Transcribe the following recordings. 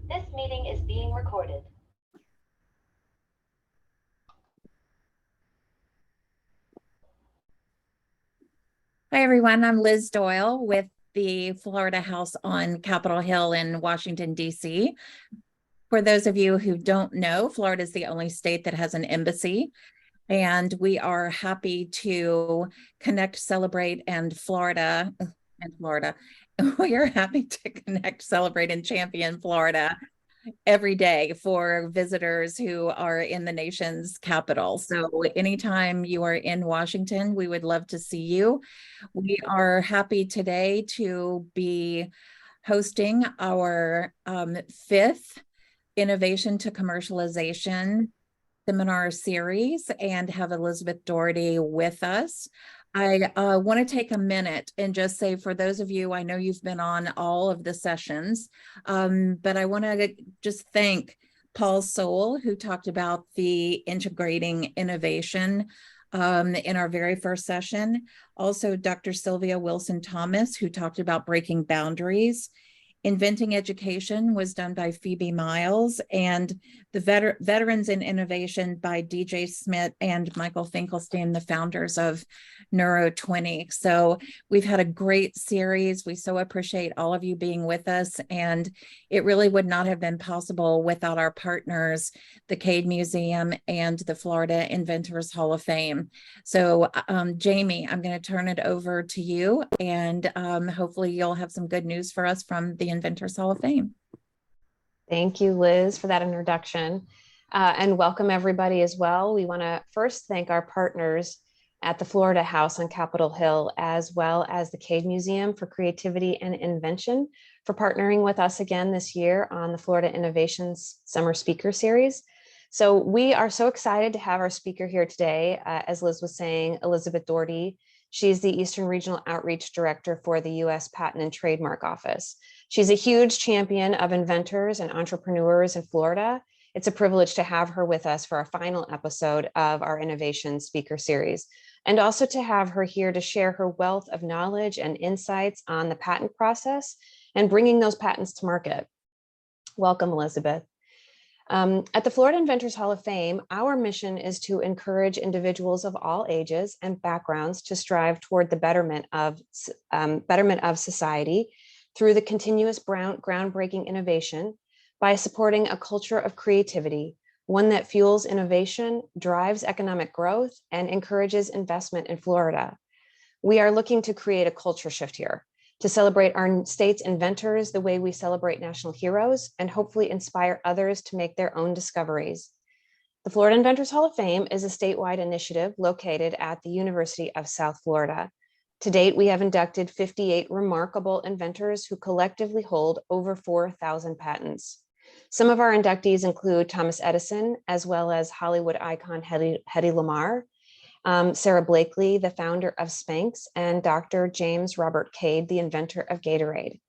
This meeting is being recorded. Hi, everyone. I'm Liz Doyle with the Florida House on Capitol Hill in Washington, D.C. For those of you who don't know, Florida is the only state that has an embassy, and we are happy to connect, celebrate, We are happy to connect, celebrate, and champion Florida every day for visitors who are in the nation's capital. So anytime you are in Washington, we would love to see you. We are happy today to be hosting our fifth Innovation to Commercialization seminar series and have Elizabeth Dougherty with us. I want to take a minute and just say, for those of you, I know you've been on all of the sessions, but I want to just thank Paul Sowell, who talked about the integrating innovation in our very first session. Also, Dr. Sylvia Wilson-Thomas, who talked about breaking boundaries. Inventing Education was done by Phoebe Miles, and the Veterans in Innovation by DJ Smith and Michael Finkelstein, the founders of Neuro20. So we've had a great series. We so appreciate all of you being with us, and it really would not have been possible without our partners, the Cade Museum and the Florida Inventors Hall of Fame. So Jamie, I'm going to turn it over to you, and hopefully you'll have some good news for us from the Inventors Hall of Fame. Thank you, Liz, for that introduction. And welcome everybody as well. We want to first thank our partners at the Florida House on Capitol Hill, as well as the Cade Museum for Creativity and Invention for partnering with us again this year on the Florida Innovations Summer Speaker Series. So we are so excited to have our speaker here today. As Liz was saying, Elizabeth Dougherty. She's the Eastern Regional Outreach Director for the US Patent and Trademark Office. She's a huge champion of inventors and entrepreneurs in Florida. It's a privilege to have her with us for our final episode of our Innovation Speaker Series, and also to have her here to share her wealth of knowledge and insights on the patent process and bringing those patents to market. Welcome, Elizabeth. At the Florida Inventors Hall of Fame, our mission is to encourage individuals of all ages and backgrounds to strive toward the betterment of society through the continuous groundbreaking innovation by supporting a culture of creativity, one that fuels innovation, drives economic growth, and encourages investment in Florida. We are looking to create a culture shift here, to celebrate our state's inventors the way we celebrate national heroes, and hopefully inspire others to make their own discoveries. The Florida Inventors Hall of Fame is a statewide initiative located at the University of South Florida. To date, we have inducted 58 remarkable inventors who collectively hold over 4,000 patents. Some of our inductees include Thomas Edison, as well as Hollywood icon Hedy Lamarr, Sarah Blakely, the founder of Spanx, and Dr. James Robert Cade, the inventor of Gatorade.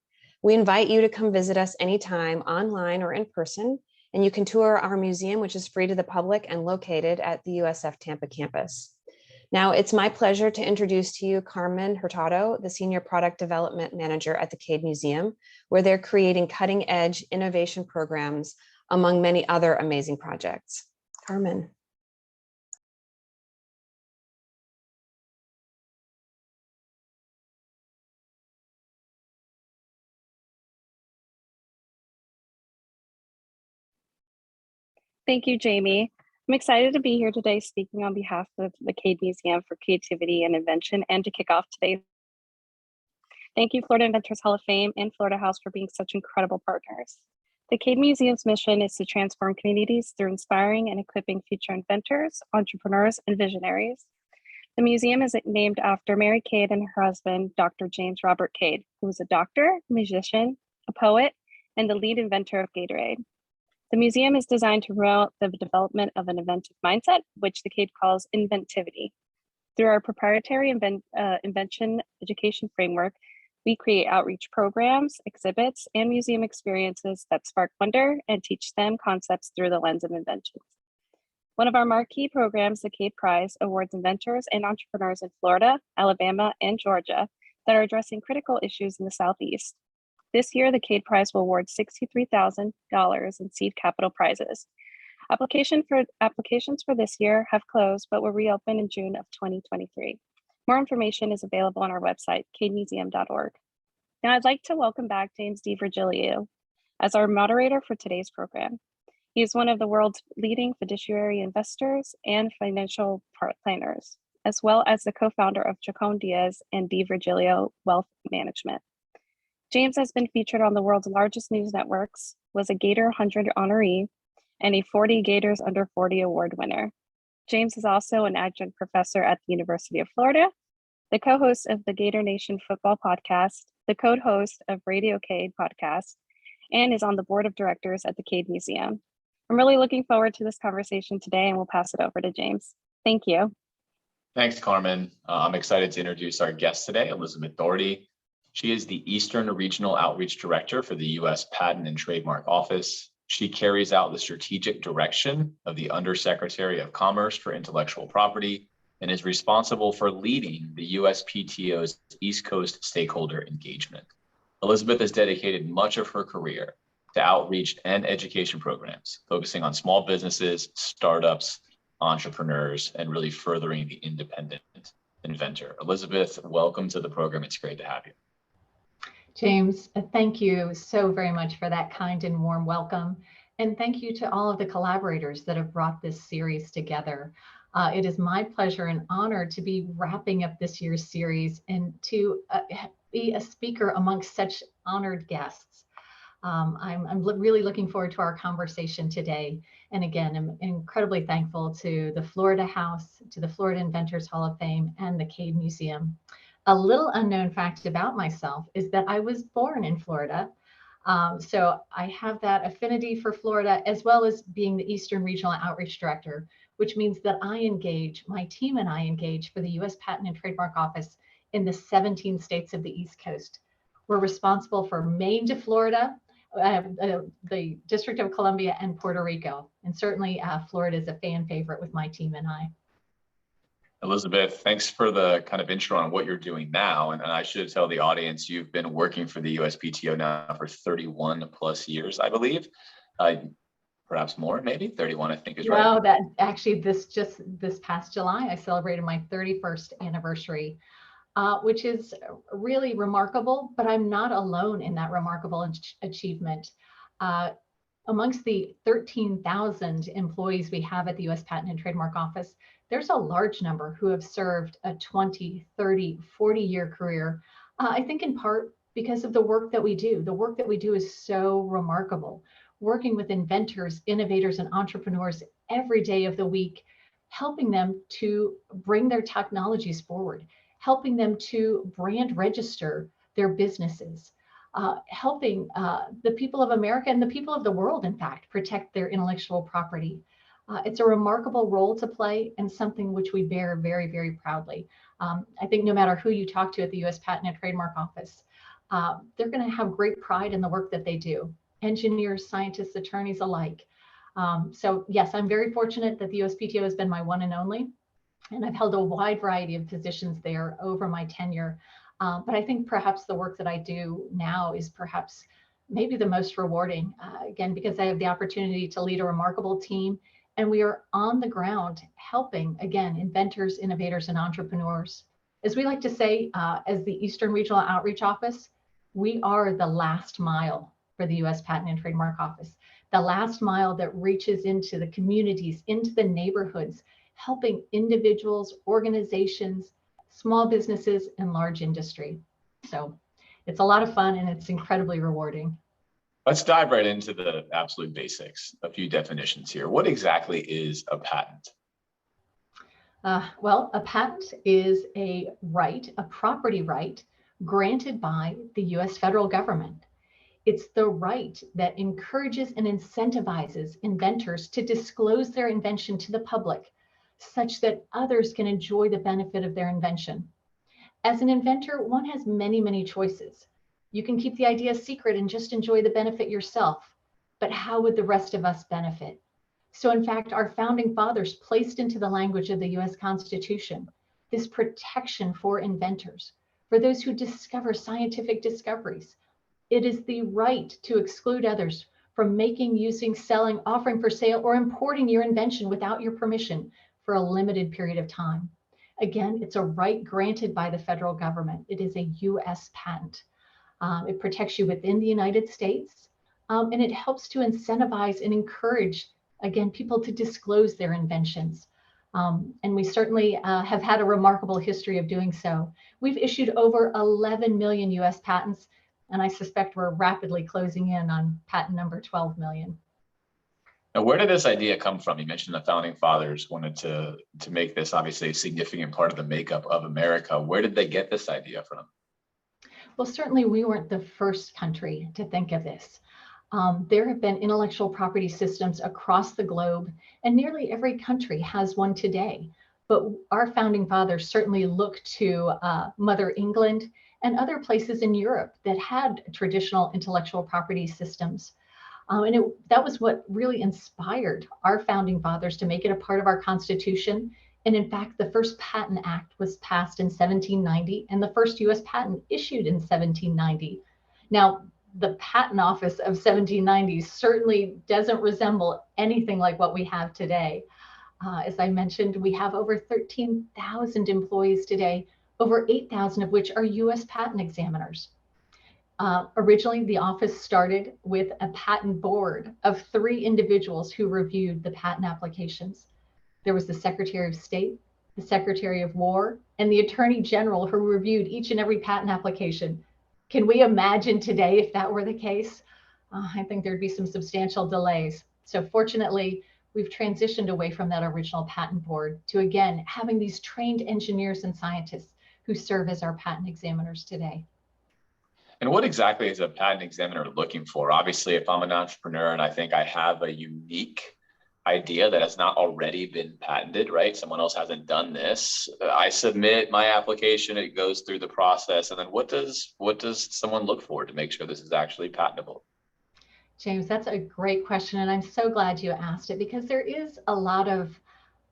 We invite you to come visit us anytime, online or in person, and you can tour our museum, which is free to the public and located at the USF Tampa campus. Now, it's my pleasure to introduce to you Carmen Hurtado, the Senior Product Development Manager at the Cade Museum, where they're creating cutting-edge innovation programs, among many other amazing projects. Carmen. Thank you, Jamie. I'm excited to be here today speaking on behalf of the Cade Museum for Creativity and Invention and to kick off today. Thank you, Florida Inventors Hall of Fame and Florida House for being such incredible partners. The Cade Museum's mission is to transform communities through inspiring and equipping future inventors, entrepreneurs, and visionaries. The museum is named after Mary Cade and her husband, Dr. James Robert Cade, who was a doctor, musician, a poet, and the lead inventor of Gatorade. The museum is designed to promote the development of an inventive mindset, which the Cade calls inventivity. Through our proprietary invention education framework, we create outreach programs, exhibits, and museum experiences that spark wonder and teach STEM concepts through the lens of inventions. One of our marquee programs, the Cade Prize, awards inventors and entrepreneurs in Florida, Alabama, and Georgia that are addressing critical issues in the Southeast. This year, the CADE Prize will award $63,000 in seed capital prizes. Applications for this year have closed, but will reopen in June of 2023. More information is available on our website, cademuseum.org. Now I'd like to welcome back James DiVirgilio as our moderator for today's program. He is one of the world's leading fiduciary investors and financial planners, as well as the co-founder of Chacon Diaz and DiVirgilio Wealth Management. James has been featured on the world's largest news networks, was a Gator 100 honoree, and a 40 Gators Under 40 award winner. James is also an adjunct professor at the University of Florida, the co-host of the Gator Nation Football Podcast, the co-host of Radio Cade Podcast, and is on the board of directors at the Cade Museum. I'm really looking forward to this conversation today, and we'll pass it over to James. Thank you. Thanks, Carmen. I'm excited to introduce our guest today, Elizabeth Dougherty. She is the Eastern Regional Outreach Director for the U.S. Patent and Trademark Office. She carries out the strategic direction of the Undersecretary of Commerce for Intellectual Property and is responsible for leading the USPTO's East Coast stakeholder engagement. Elizabeth has dedicated much of her career to outreach and education programs, focusing on small businesses, startups, entrepreneurs, and really furthering the independent inventor. Elizabeth, welcome to the program. It's great to have you. James, thank you so very much for that kind and warm welcome. And thank you to all of the collaborators that have brought this series together. It is my pleasure and honor to be wrapping up this year's series and to be a speaker amongst such honored guests. I'm really looking forward to our conversation today. And again, I'm incredibly thankful to the Florida House, to the Florida Inventors Hall of Fame, and the Cade Museum. A little unknown fact about myself is that I was born in Florida. So I have that affinity for Florida, as well as being the Eastern Regional Outreach Director, which means that my team and I engage for the U.S. Patent and Trademark Office in the 17 states of the East Coast. We're responsible for Maine to Florida, the District of Columbia, and Puerto Rico. And certainly Florida is a fan favorite with my team and I. Elizabeth, thanks for the kind of intro on what you're doing now. And I should tell the audience, you've been working for the USPTO now for 31 plus years, I believe. Perhaps more, maybe 31, I think is right. No, that actually this past July, I celebrated my 31st anniversary, which is really remarkable, but I'm not alone in that remarkable achievement. Amongst the 13,000 employees we have at the U.S. Patent and Trademark Office, there's a large number who have served a 20, 30, 40-year career, I think in part because of the work that we do. The work that we do is so remarkable. Working with inventors, innovators, and entrepreneurs every day of the week, helping them to bring their technologies forward, helping them to brand register their businesses, helping the people of America and the people of the world, in fact, protect their intellectual property. It's a remarkable role to play and something which we bear very, very proudly. I think no matter who you talk to at the U.S. Patent and Trademark Office, they're going to have great pride in the work that they do. Engineers, scientists, attorneys alike. So yes, I'm very fortunate that the USPTO has been my one and only, and I've held a wide variety of positions there over my tenure. But I think perhaps the work that I do now is perhaps maybe the most rewarding, again, because I have the opportunity to lead a remarkable team, and we are on the ground helping, again, inventors, innovators, and entrepreneurs. As we like to say, as the Eastern Regional Outreach Office, we are the last mile for the U.S. Patent and Trademark Office, the last mile that reaches into the communities, into the neighborhoods, helping individuals, organizations, small businesses, and large industry. So it's a lot of fun and it's incredibly rewarding. Let's dive right into the absolute basics, a few definitions here. What exactly is a patent? Well, a patent is a right, a property right, granted by the U.S. federal government. It's the right that encourages and incentivizes inventors to disclose their invention to the public, such that others can enjoy the benefit of their invention. As an inventor, one has many, many choices. You can keep the idea secret and just enjoy the benefit yourself, but how would the rest of us benefit? So in fact, our founding fathers placed into the language of the US Constitution this protection for inventors, for those who discover scientific discoveries, It is the right to exclude others from making, using, selling, offering for sale, or importing your invention without your permission for a limited period of time. Again, it's a right granted by the federal government. It is a US patent. It protects you within the United States, and it helps to incentivize and encourage, again, people to disclose their inventions. And we certainly have had a remarkable history of doing so. We've issued over 11 million US patents, and I suspect we're rapidly closing in on patent number 12 million. Now, where did this idea come from? You mentioned the founding fathers wanted to make this obviously a significant part of the makeup of America. Where did they get this idea from? Well, certainly we weren't the first country to think of this. There have been intellectual property systems across the globe, and nearly every country has one today. But our founding fathers certainly looked to Mother England and other places in Europe that had traditional intellectual property systems. That was what really inspired our founding fathers to make it a part of our Constitution. And in fact, the first Patent Act was passed in 1790, and the first US patent issued in 1790. Now, the Patent Office of 1790 certainly doesn't resemble anything like what we have today. As I mentioned, we have over 13,000 employees today, over 8,000 of which are US patent examiners. Originally, the office started with a patent board of 3 individuals who reviewed the patent applications. There was the Secretary of State, the Secretary of War, and the Attorney General who reviewed each and every patent application. Can we imagine today if that were the case? I think there'd be some substantial delays. So fortunately, we've transitioned away from that original patent board to, again, having these trained engineers and scientists who serve as our patent examiners today. And what exactly is a patent examiner looking for? Obviously, if I'm an entrepreneur and I think I have a unique idea that has not already been patented, right? Someone else hasn't done this. I submit my application, it goes through the process. And then what does someone look for to make sure this is actually patentable? James, that's a great question. And I'm so glad you asked it, because there is a lot of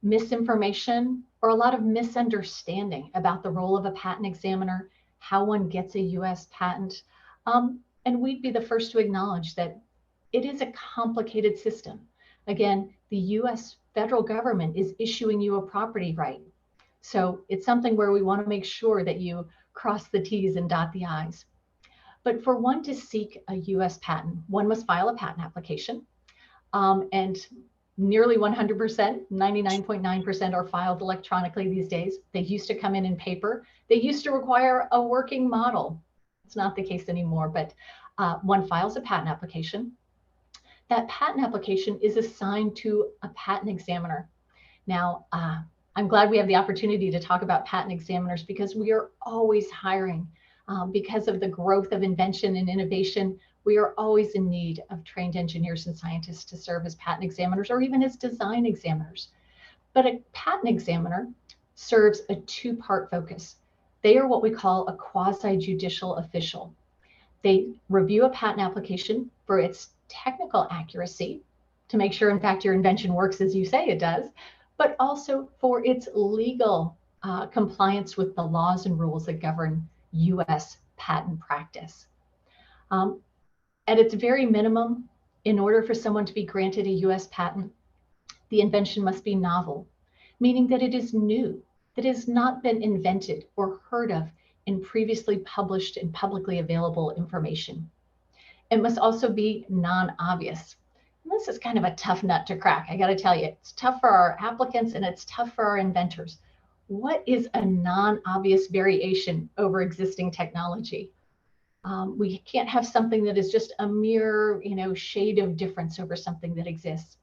misinformation or a lot of misunderstanding about the role of a patent examiner, how one gets a US patent. And we'd be the first to acknowledge that it is a complicated system. Again, the US federal government is issuing you a property right. So it's something where we want to make sure that you cross the T's and dot the I's. But for one to seek a US patent, one must file a patent application. And nearly 100%, 99.9% are filed electronically these days. They used to come in paper. They used to require a working model. It's not the case anymore, but one files a patent application. That patent application is assigned to a patent examiner. Now, I'm glad we have the opportunity to talk about patent examiners, because we are always hiring. Because of the growth of invention and innovation, we are always in need of trained engineers and scientists to serve as patent examiners or even as design examiners. But a patent examiner serves a 2-part focus. They are what we call a quasi-judicial official. They review a patent application for its technical accuracy to make sure, in fact, your invention works as you say it does, but also for its legal compliance with the laws and rules that govern US patent practice. At its very minimum, in order for someone to be granted a US patent, the invention must be novel, meaning that it is new, that it has not been invented or heard of in previously published and publicly available information. It must also be non-obvious. And this is kind of a tough nut to crack. I got to tell you, it's tough for our applicants and it's tough for our inventors. What is a non-obvious variation over existing technology? We can't have something that is just a mere, shade of difference over something that exists.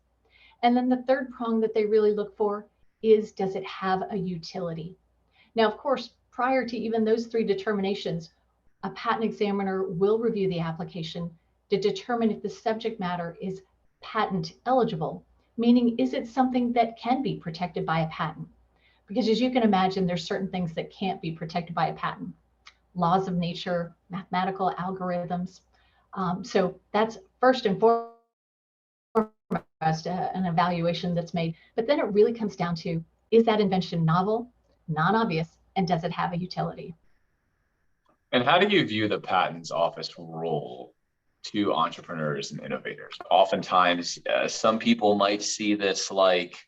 And then the third prong that they really look for is, does it have a utility? Now, of course, prior to even those 3 determinations, a patent examiner will review the application to determine if the subject matter is patent eligible, meaning is it something that can be protected by a patent? Because as you can imagine, there's certain things that can't be protected by a patent. Laws of nature, mathematical algorithms. So that's first and foremost an evaluation that's made. But then it really comes down to, is that invention novel, non-obvious, and does it have a utility? And how do you view the Patents Office role to entrepreneurs and innovators? Oftentimes, some people might see this like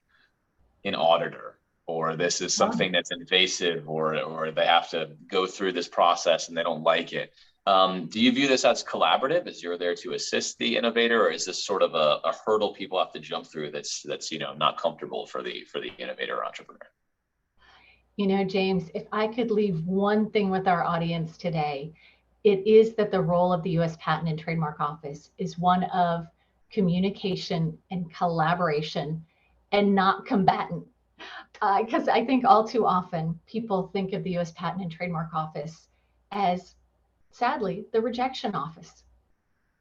an auditor, or this is something that's invasive, or they have to go through this process and they don't like it. Do you view this as collaborative, as you're there to assist the innovator, or is this sort of a hurdle people have to jump through that's not comfortable for the innovator or entrepreneur? James, if I could leave one thing with our audience today, it is that the role of the U.S. Patent and Trademark Office is one of communication and collaboration and not combatant. Because I think all too often people think of the U.S. Patent and Trademark Office as, sadly, the rejection office.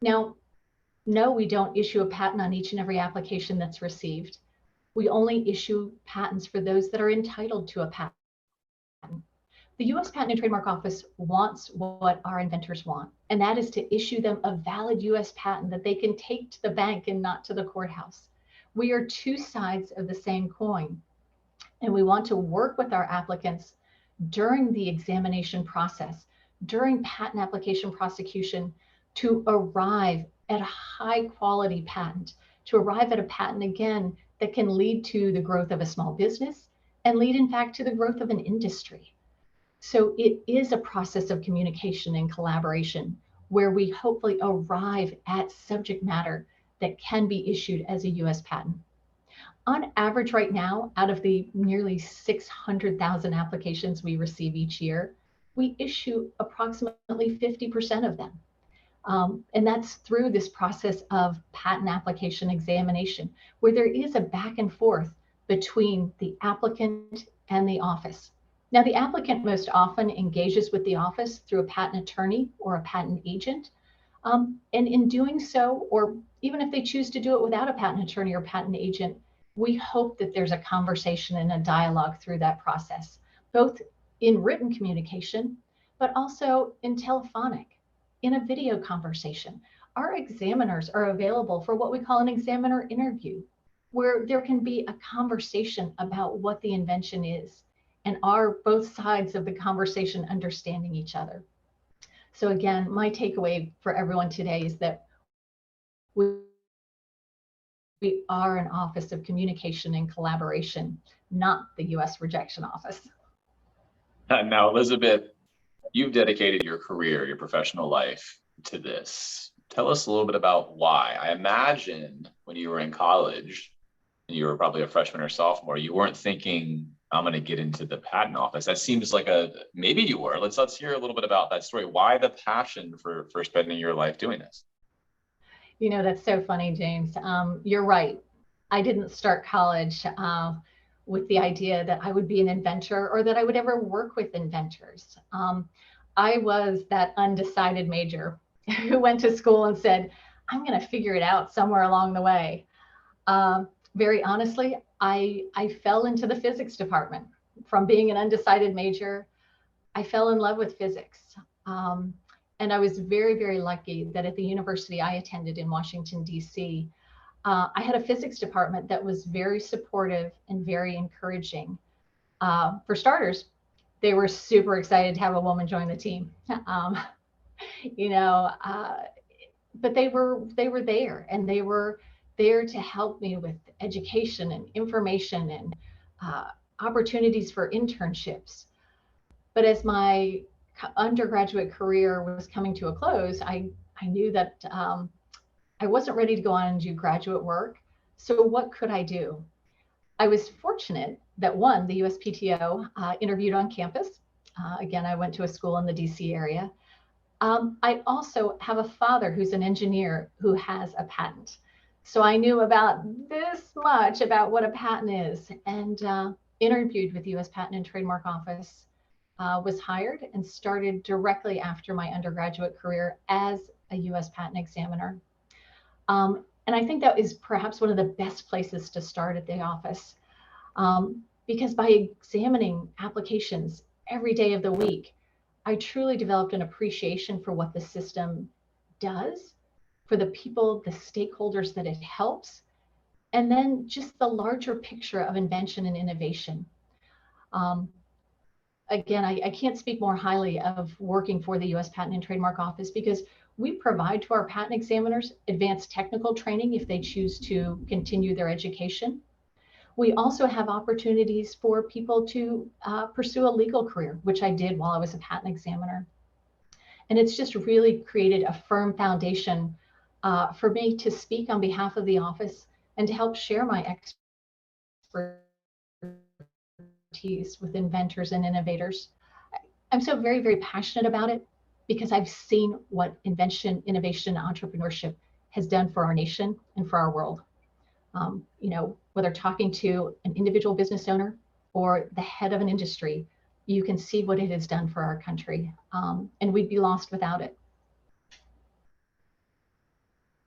Now, no, we don't issue a patent on each and every application that's received. We only issue patents for those that are entitled to a patent. The U.S. Patent and Trademark Office wants what our inventors want, and that is to issue them a valid U.S. patent that they can take to the bank and not to the courthouse. We are two sides of the same coin, and we want to work with our applicants during the examination process, during patent application prosecution, to arrive at a high quality patent, to arrive at a patent, again, that can lead to the growth of a small business and lead, in fact, to the growth of an industry. So it is a process of communication and collaboration where we hopefully arrive at subject matter that can be issued as a U.S. patent. On average right now, out of the nearly 600,000 applications we receive each year, we issue approximately 50% of them. And that's through this process of patent application examination, where there is a back and forth between the applicant and the office. Now, the applicant most often engages with the office through a patent attorney or a patent agent. And in doing so, or even if they choose to do it without a patent attorney or patent agent, we hope that there's a conversation and a dialogue through that process, both in written communication, but also in telephonic, in a video conversation. Our examiners are available for what we call an examiner interview, where there can be a conversation about what the invention is, and are both sides of the conversation understanding each other. So again, my takeaway for everyone today is that we are an office of communication and collaboration, not the U.S. rejection office. Now, Elizabeth, you've dedicated your career, your professional life to this. Tell us a little bit about why. I imagine when you were in college, and you were probably a freshman or sophomore, you weren't thinking, I'm going to get into the patent office. That seems like maybe you were. Let's hear a little bit about that story. Why the passion for spending your life doing this? That's so funny, James. You're right. I didn't start college with the idea that I would be an inventor or that I would ever work with inventors. I was that undecided major who went to school and said, I'm going to figure it out somewhere along the way. Very honestly, I fell into the physics department. From being an undecided major, I fell in love with physics. And I was very, very lucky that at the university I attended in Washington, D.C., I had a physics department that was very supportive and very encouraging. For starters, they were super excited to have a woman join the team. But they were there, and they were there to help me with education and information and opportunities for internships. But as my undergraduate career was coming to a close, I knew that I wasn't ready to go on and do graduate work. So what could I do? I was fortunate that one, the USPTO interviewed on campus. Again, I went to a school in the DC area. I also have a father who's an engineer who has a patent. So I knew about this much about what a patent is, and interviewed with the U.S. Patent and Trademark Office, was hired and started directly after my undergraduate career as a U.S. patent examiner. And I think that is perhaps one of the best places to start at the office, because by examining applications every day of the week, I truly developed an appreciation for what the system does, for the people, the stakeholders that it helps, and then just the larger picture of invention and innovation. again, I can't speak more highly of working for the US Patent and Trademark Office, because we provide to our patent examiners advanced technical training if they choose to continue their education. We also have opportunities for people to pursue a legal career, which I did while I was a patent examiner. And it's just really created a firm foundation for me to speak on behalf of the office and to help share my expertise with inventors and innovators. I'm so very, very passionate about it because I've seen what invention, innovation, and entrepreneurship has done for our nation and for our world. You know, whether talking to an individual business owner or the head of an industry, you can see what it has done for our country, and we'd be lost without it.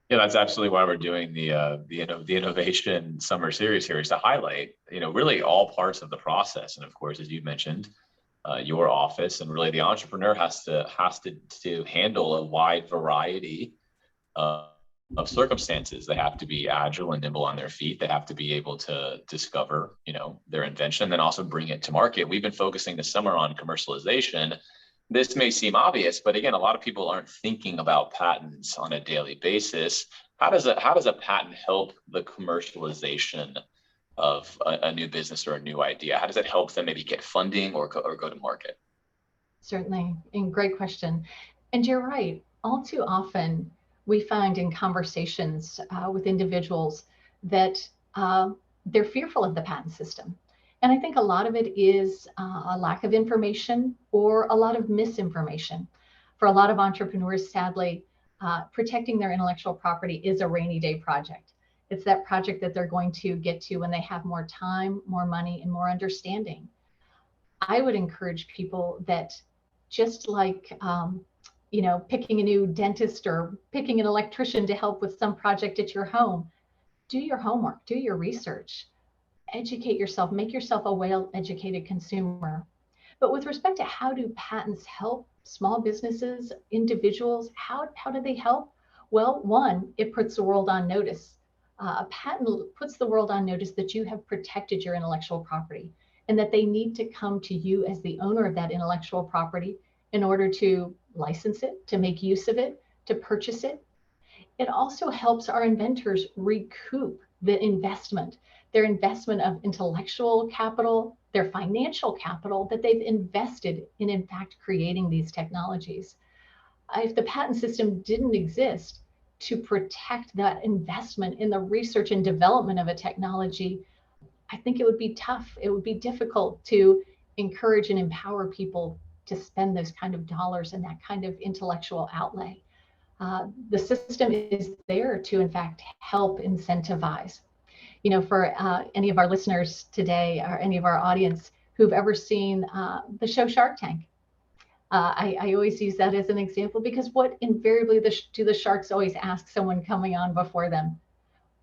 Yeah, that's absolutely why we're doing the innovation summer series here, is to highlight, you know, really all parts of the process. And of course, as you mentioned, your office and really the entrepreneur has to handle a wide variety of circumstances. They have to be agile and nimble on their feet. They have to be able to discover, you know, their invention, and then also bring it to market. We've been focusing this summer on commercialization. This may seem obvious, but again, a lot of people aren't thinking about patents on a daily basis. How does a patent help the commercialization of a new business or a new idea? How does it help them maybe get funding or go to market? Certainly, and great question. And you're right. All too often, we find in conversations with individuals that they're fearful of the patent system. And I think a lot of it is a lack of information or a lot of misinformation. For a lot of entrepreneurs, sadly, protecting their intellectual property is a rainy day project. It's that project that they're going to get to when they have more time, more money, and more understanding. I would encourage people that, just like you know, picking a new dentist or picking an electrician to help with some project at your home, do your homework, do your research, educate yourself, make yourself a well-educated consumer. But with respect to how do patents help small businesses, individuals, how do they help? Well, one, it puts the world on notice. A patent puts the world on notice that you have protected your intellectual property and that they need to come to you as the owner of that intellectual property in order to license it, to make use of it, to purchase it. It also helps our inventors recoup the investment, their investment of intellectual capital, their financial capital that they've invested in fact, creating these technologies. If the patent system didn't exist to protect that investment in the research and development of a technology, I think it would be tough. It would be difficult to encourage and empower people to spend those kind of dollars and that kind of intellectual outlay. The system is there to, in fact, help incentivize. You know, for any of our listeners today or any of our audience who've ever seen the show Shark Tank, I always use that as an example because what invariably do the sharks always ask someone coming on before them?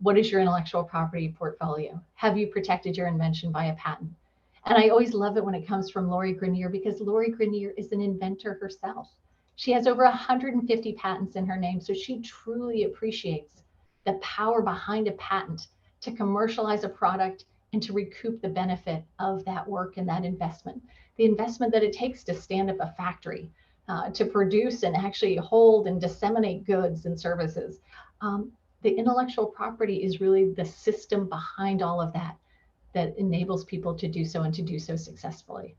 What is your intellectual property portfolio? Have you protected your invention by a patent? And I always love it when it comes from Lori Grenier, because Lori Grenier is an inventor herself. She has over 150 patents in her name, so she truly appreciates the power behind a patent to commercialize a product and to recoup the benefit of that work and that investment. The investment that it takes to stand up a factory, to produce and actually hold and disseminate goods and services. The intellectual property is really the system behind all of that that enables people to do so and to do so successfully.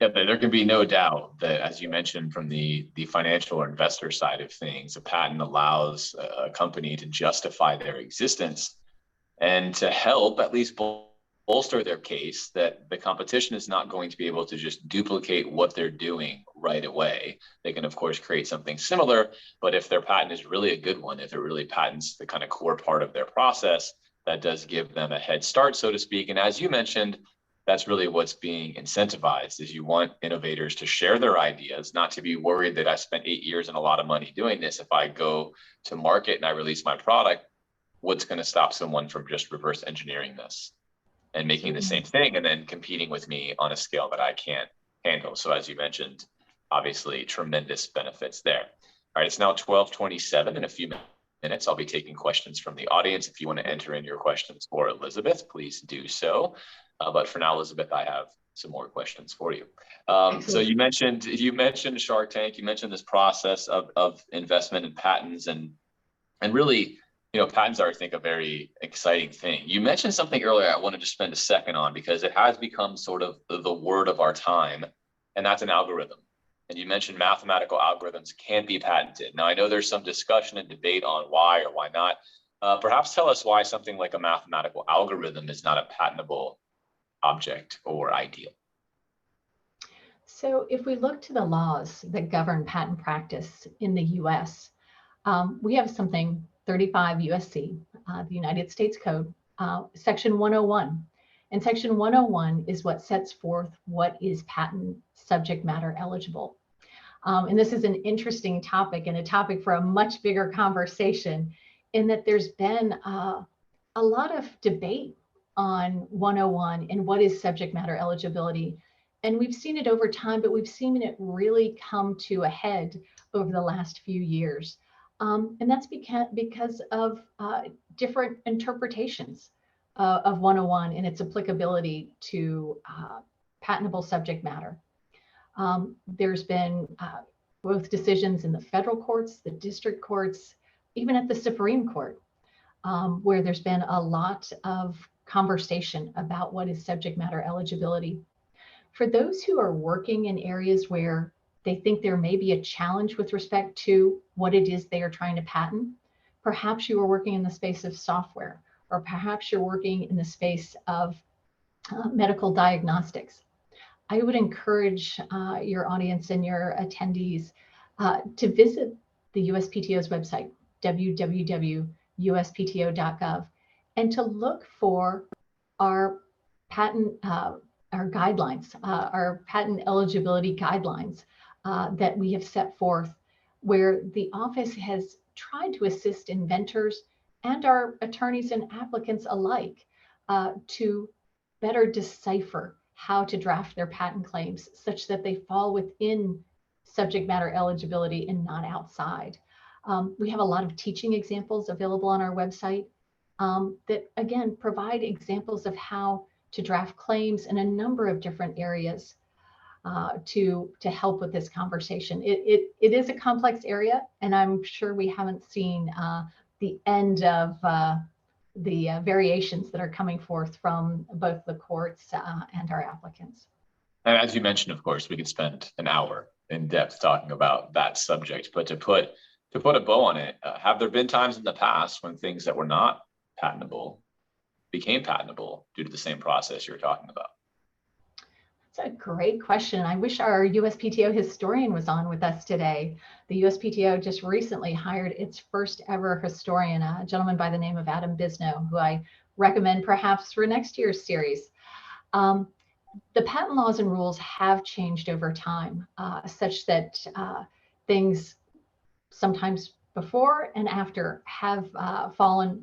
Yeah, there can be no doubt that, as you mentioned, from the financial or investor side of things, a patent allows a company to justify their existence and to help at least bolster their case that the competition is not going to be able to just duplicate what they're doing right away. They can, of course, create something similar, but if their patent is really a good one, if it really patents the kind of core part of their process, that does give them a head start, so to speak. And as you mentioned, that's really what's being incentivized, is you want innovators to share their ideas, not to be worried that I spent 8 years and a lot of money doing this. If I go to market and I release my product, what's going to stop someone from just reverse engineering this and making the same thing and then competing with me on a scale that I can't handle? So as you mentioned, obviously tremendous benefits there. All right, it's now 12:27. In a few minutes, I'll be taking questions from the audience. If you want to enter in your questions for Elizabeth, please do so. But for now, Elizabeth, I have some more questions for you. So you mentioned Shark Tank. You mentioned this process of investment in patents, and really, patents are, I think, a very exciting thing. You mentioned something earlier I wanted to spend a second on, because it has become sort of the word of our time, and that's an algorithm. And you mentioned mathematical algorithms can be patented. Now, I know there's some discussion and debate on why or why not. Perhaps tell us why something like a mathematical algorithm is not a patentable object or idea. So if we look to the laws that govern patent practice in the US, we have something 35 USC, the United States Code, Section 101. And Section 101 is what sets forth what is patent subject matter eligible. And this is an interesting topic, and a topic for a much bigger conversation, in that there's been a lot of debate on 101 and what is subject matter eligibility. And we've seen it over time, but we've seen it really come to a head over the last few years. And that's because of different interpretations of 101 and its applicability to patentable subject matter. There's been both decisions in the federal courts, the district courts, even at the Supreme Court, where there's been a lot of conversation about what is subject matter eligibility. For those who are working in areas where they think there may be a challenge with respect to what it is they are trying to patent, perhaps you are working in the space of software, or perhaps you're working in the space of medical diagnostics. I would encourage your audience and your attendees to visit the USPTO's website, www.uspto.gov, and to look for our patent, our guidelines, our patent eligibility guidelines that we have set forth, where the office has tried to assist inventors and our attorneys and applicants alike to better decipher how to draft their patent claims such that they fall within subject matter eligibility and not outside. We have a lot of teaching examples available on our website that, again, provide examples of how to draft claims in a number of different areas to help with this conversation. It is a complex area, and I'm sure we haven't seen the end of the variations that are coming forth from both the courts and our applicants. And as you mentioned, of course, we could spend an hour in depth talking about that subject, but to put a bow on it, have there been times in the past when things that were not patentable became patentable due to the same process you're talking about? That's a great question. I wish our USPTO historian was on with us today. The USPTO just recently hired its first ever historian, a gentleman by the name of Adam Bisno, who I recommend perhaps for next year's series. The patent laws and rules have changed over time, such that things sometimes before and after have fallen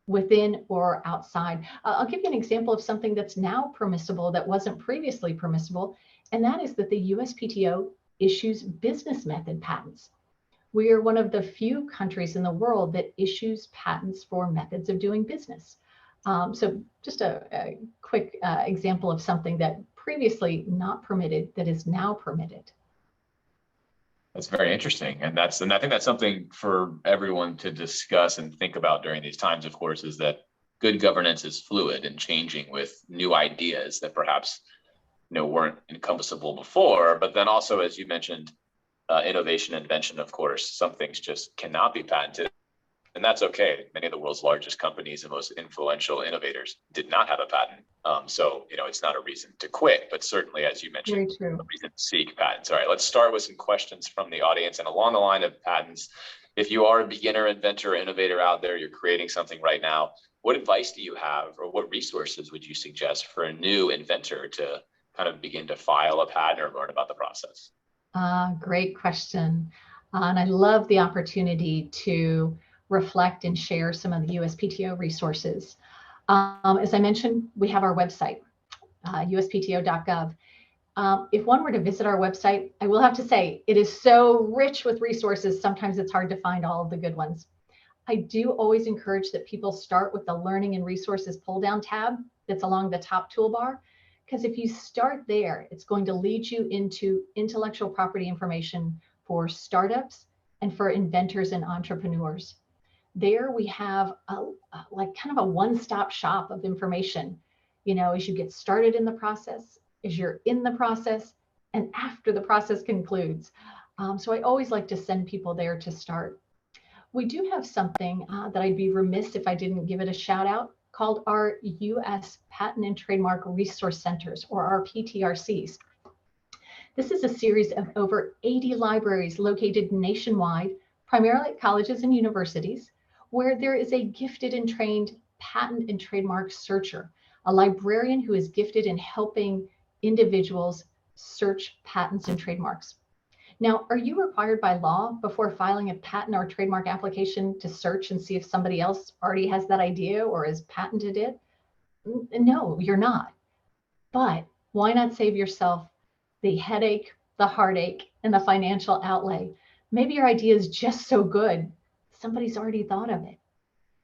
within or outside. I'll give you an example of something that's now permissible that wasn't previously permissible, and that is that the USPTO issues business method patents. We are one of the few countries in the world that issues patents for methods of doing business. So just a quick example of something that previously not permitted that is now permitted. That's very interesting. And I think that's something for everyone to discuss and think about during these times, of course, is that good governance is fluid and changing with new ideas that perhaps weren't encompassable before. But then also, as you mentioned, innovation and invention, of course, some things just cannot be patented. And that's okay. Many of the world's largest companies and most influential innovators did not have a patent. So, it's not a reason to quit, but certainly, as you mentioned, a reason to seek patents. All right, let's start with some questions from the audience. And along the line of patents, if you are a beginner inventor or innovator out there, you're creating something right now, what advice do you have, or what resources would you suggest for a new inventor to kind of begin to file a patent or learn about the process? Great question. And I love the opportunity to reflect and share some of the USPTO resources. As I mentioned, we have our website, uspto.gov. If one were to visit our website, I will have to say it is so rich with resources. Sometimes it's hard to find all of the good ones. I do always encourage that people start with the Learning and Resources pull-down tab that's along the top toolbar, because if you start there, it's going to lead you into intellectual property information for startups and for inventors and entrepreneurs. There we have like kind of a one-stop shop of information, as you get started in the process, as you're in the process, and after the process concludes. So I always like to send people there to start. We do have something that I'd be remiss if I didn't give it a shout out, called our U.S. Patent and Trademark Resource Centers, or our PTRCs. This is a series of over 80 libraries located nationwide, primarily at colleges and universities, where there is a gifted and trained patent and trademark searcher, a librarian who is gifted in helping individuals search patents and trademarks. Now, are you required by law before filing a patent or trademark application to search and see if somebody else already has that idea or has patented it? No, you're not. But why not save yourself the headache, the heartache, and the financial outlay? Maybe your idea is just so good, somebody's already thought of it.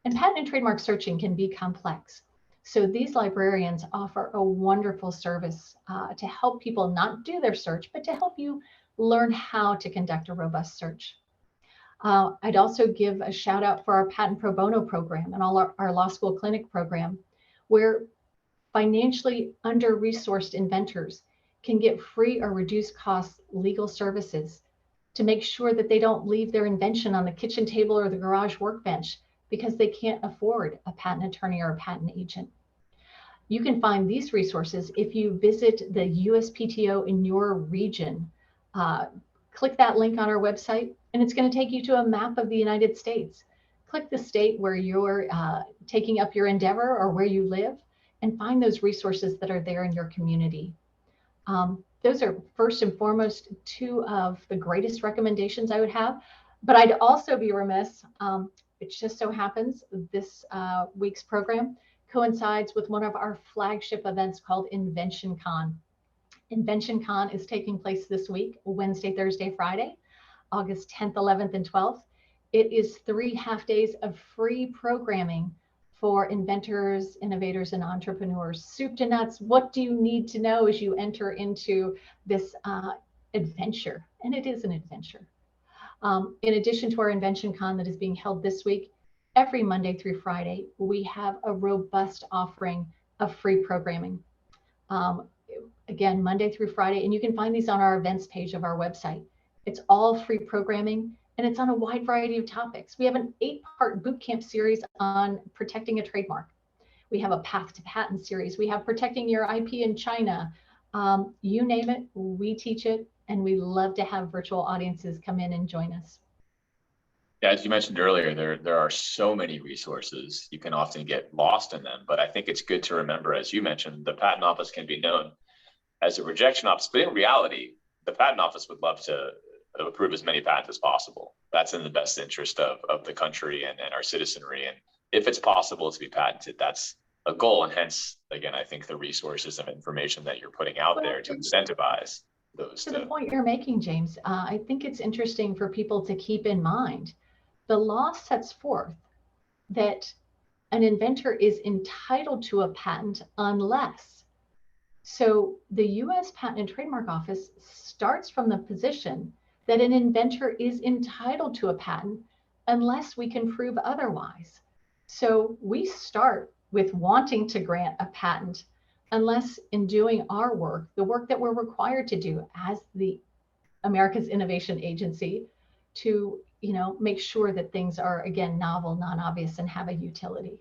And patent and trademark searching can be complex. So these librarians offer a wonderful service to help people not do their search, but to help you learn how to conduct a robust search. I'd also give a shout out for our patent pro bono program and all our law school clinic program, where financially under-resourced inventors can get free or reduced cost legal services to make sure that they don't leave their invention on the kitchen table or the garage workbench because they can't afford a patent attorney or a patent agent. You can find these resources if you visit the USPTO in your region. Click that link on our website, and it's going to take you to a map of the United States. Click the state where you're taking up your endeavor or where you live, and find those resources that are there in your community. Those are first and foremost two of the greatest recommendations I would have, but I'd also be remiss. It just so happens this week's program coincides with one of our flagship events called Invention Con. Invention Con is taking place this week, Wednesday, Thursday, Friday, August 10th, 11th, and 12th. It is 3 half days of free programming for inventors, innovators, and entrepreneurs. Soup to nuts, what do you need to know as you enter into this adventure? And it is an adventure. In addition to our Invention Con that is being held this week, every Monday through Friday, we have a robust offering of free programming. Again, Monday through Friday, and you can find these on our events page of our website. It's all free programming, and it's on a wide variety of topics. We have an 8-part bootcamp series on protecting a trademark. We have a Path to Patent series. We have protecting your IP in China. You name it, we teach it, and we love to have virtual audiences come in and join us. Yeah, as you mentioned earlier, there are so many resources. You can often get lost in them, but I think it's good to remember, as you mentioned, the Patent Office can be known as a rejection office, but in reality, the Patent Office would love to approve as many patents as possible. That's in the best interest of the country and our citizenry. And if it's possible to be patented, that's a goal. And hence, again, I think the resources and information that you're putting out there to incentivize those. To the point you're making, James, I think it's interesting for people to keep in mind. The law sets forth that an inventor is entitled to a patent unless. So the U.S. Patent and Trademark Office starts from the position that an inventor is entitled to a patent unless we can prove otherwise. So we start with wanting to grant a patent unless in doing our work, the work that we're required to do as the America's Innovation Agency to make sure that things are, again, novel, non-obvious, and have a utility.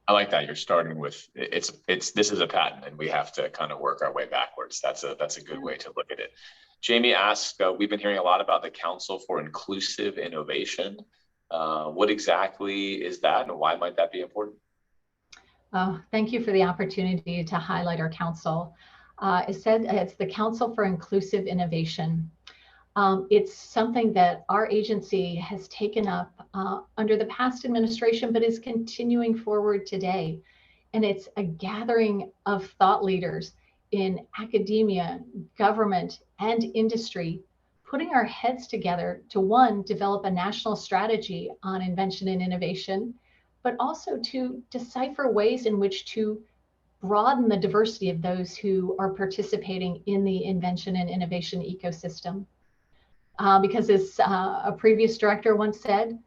I like that. You're starting with this is a patent and we have to kind of work our way backwards. That's a good way to look at it. Jamie asked, we've been hearing a lot about the Council for Inclusive Innovation. What exactly is that and why might that be important? Oh, thank you for the opportunity to highlight our council. It said it's the Council for Inclusive Innovation. It's something that our agency has taken up under the past administration, but is continuing forward today. And it's a gathering of thought leaders in academia, government, and industry putting our heads together to, one, develop a national strategy on invention and innovation, but also to decipher ways in which to broaden the diversity of those who are participating in the invention and innovation ecosystem. Because as a previous director once said,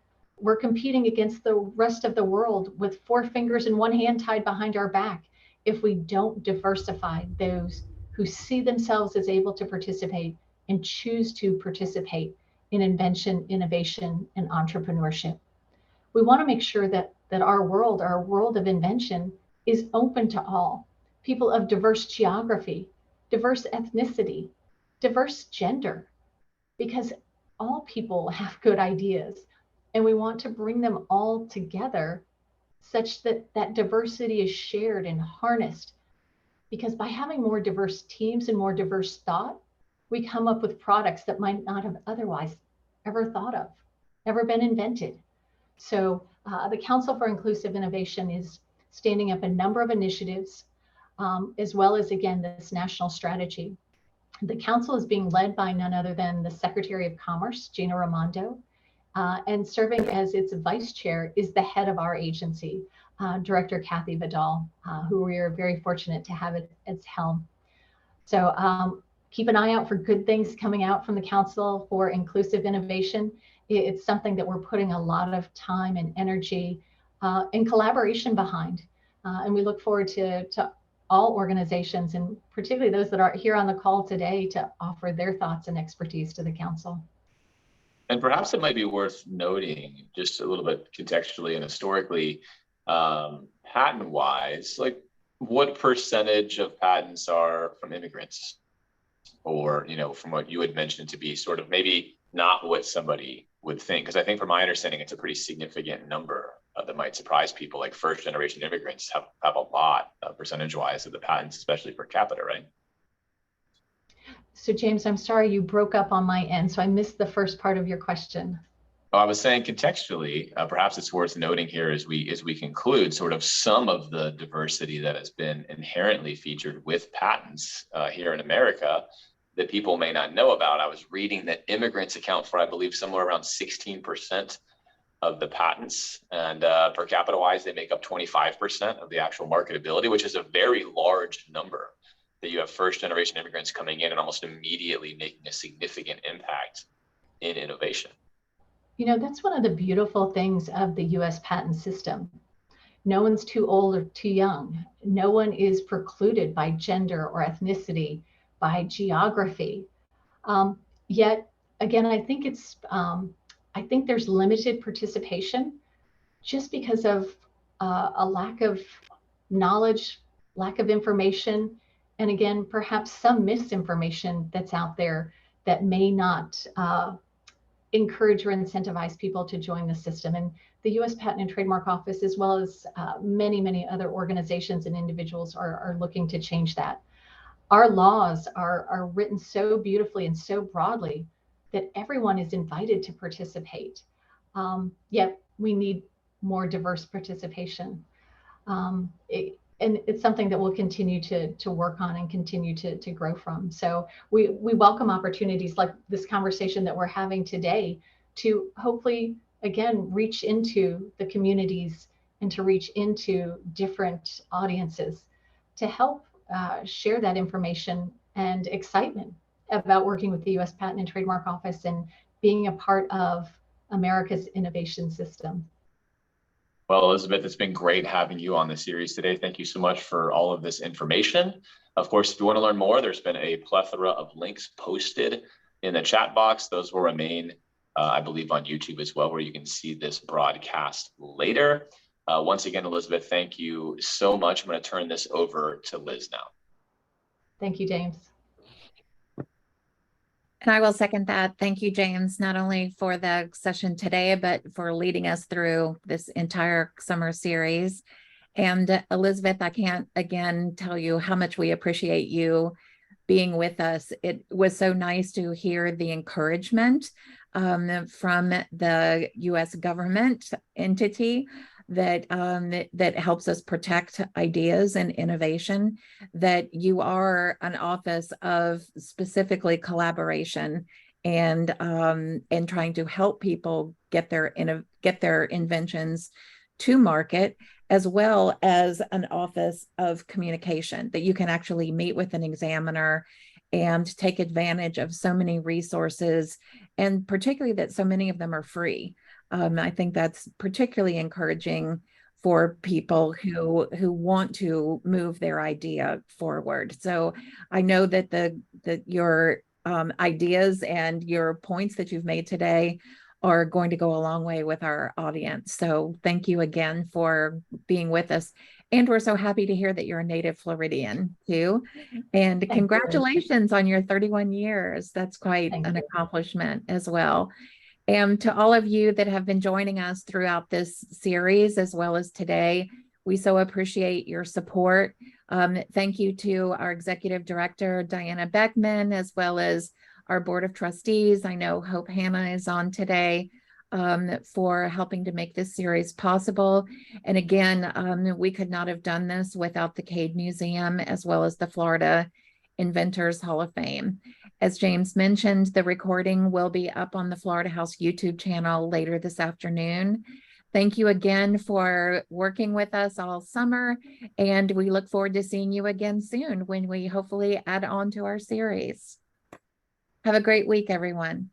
we're competing against the rest of the world with 4 fingers and 1 hand tied behind our back if we don't diversify those who see themselves as able to participate and choose to participate in invention, innovation, and entrepreneurship. We want to make sure that our world of invention is open to all, people of diverse geography, diverse ethnicity, diverse gender, because all people have good ideas, and we want to bring them all together such that that diversity is shared and harnessed. Because by having more diverse teams and more diverse thought, we come up with products that might not have otherwise ever thought of, ever been invented. So the Council for Inclusive Innovation is standing up a number of initiatives, as well as, again, this national strategy. The council is being led by none other than the Secretary of Commerce, Gina Raimondo, and serving as its vice chair is the head of our agency, Director Kathy Vidal, who we are very fortunate to have at its helm. So keep an eye out for good things coming out from the Council for Inclusive Innovation. It's something that we're putting a lot of time and energy and collaboration behind. And we look forward to all organizations, and particularly those that are here on the call today, to offer their thoughts and expertise to the council. And perhaps it might be worth noting, just a little bit contextually and historically, patent-wise, like what percentage of patents are from immigrants? Or, you know, from what you had mentioned to be sort of maybe not what somebody would think, because I think from my understanding, it's a pretty significant number that might surprise people. Like first generation immigrants have a lot percentage-wise of the patents, especially per capita, right? So James, I'm sorry, you broke up on my end, so I missed the first part of your question. I was saying contextually, perhaps it's worth noting here as we conclude sort of some of the diversity that has been inherently featured with patents here in America that people may not know about. I was reading that immigrants account for, I believe, somewhere around 16% of the patents, and per capita wise, they make up 25% of the actual marketability, which is a very large number. That you have first generation immigrants coming in and almost immediately making a significant impact in innovation. You know, that's one of the beautiful things of the US patent system. No one's too old or too young. No one is precluded by gender or ethnicity, by geography. Yet, again, I think there's limited participation just because of a lack of knowledge, lack of information, and again, perhaps some misinformation that's out there that may not encourage or incentivize people to join the system. And the U.S. Patent and Trademark Office, as well as many, many other organizations and individuals are looking to change that. Our laws are written so beautifully and so broadly that everyone is invited to participate. Yet we need more diverse participation. And it's something that we'll continue to work on and continue to grow from. So we welcome opportunities like this conversation that we're having today to hopefully, again, reach into the communities and to reach into different audiences to help share that information and excitement about working with the U.S. Patent and Trademark Office and being a part of America's innovation system. Well, Elizabeth, it's been great having you on the series today. Thank you so much for all of this information. Of course, if you want to learn more, there's been a plethora of links posted in the chat box. Those will remain, I believe, on YouTube as well, where you can see this broadcast later. Once again, Elizabeth, thank you so much. I'm going to turn this over to Liz now. Thank you, James. And I will second that. Thank you, James, not only for the session today, but for leading us through this entire summer series. And Elizabeth, I can't again tell you how much we appreciate you being with us. It was so nice to hear the encouragement from the U.S. government entity that helps us protect ideas and innovation, that you are an office of specifically collaboration and trying to help people get their inventions to market, as well as an office of communication that you can actually meet with an examiner and take advantage of so many resources, and particularly that so many of them are free. I think that's particularly encouraging for people who want to move their idea forward. So I know that your ideas and your points that you've made today are going to go a long way with our audience. So thank you again for being with us. And we're so happy to hear that you're a native Floridian too. And Thank you. congratulations on your 31 years. That's quite Thank an you. accomplishment as well. And to all of you that have been joining us throughout this series, as well as today, we so appreciate your support. Thank you to our Executive Director, Diana Beckman, as well as our Board of Trustees. I know Hope Hannah is on today for helping to make this series possible. And again, we could not have done this without the Cade Museum, as well as the Florida Inventors Hall of Fame. As James mentioned, the recording will be up on the Florida House YouTube channel later this afternoon. Thank you again for working with us all summer, and we look forward to seeing you again soon when we hopefully add on to our series. Have a great week, everyone.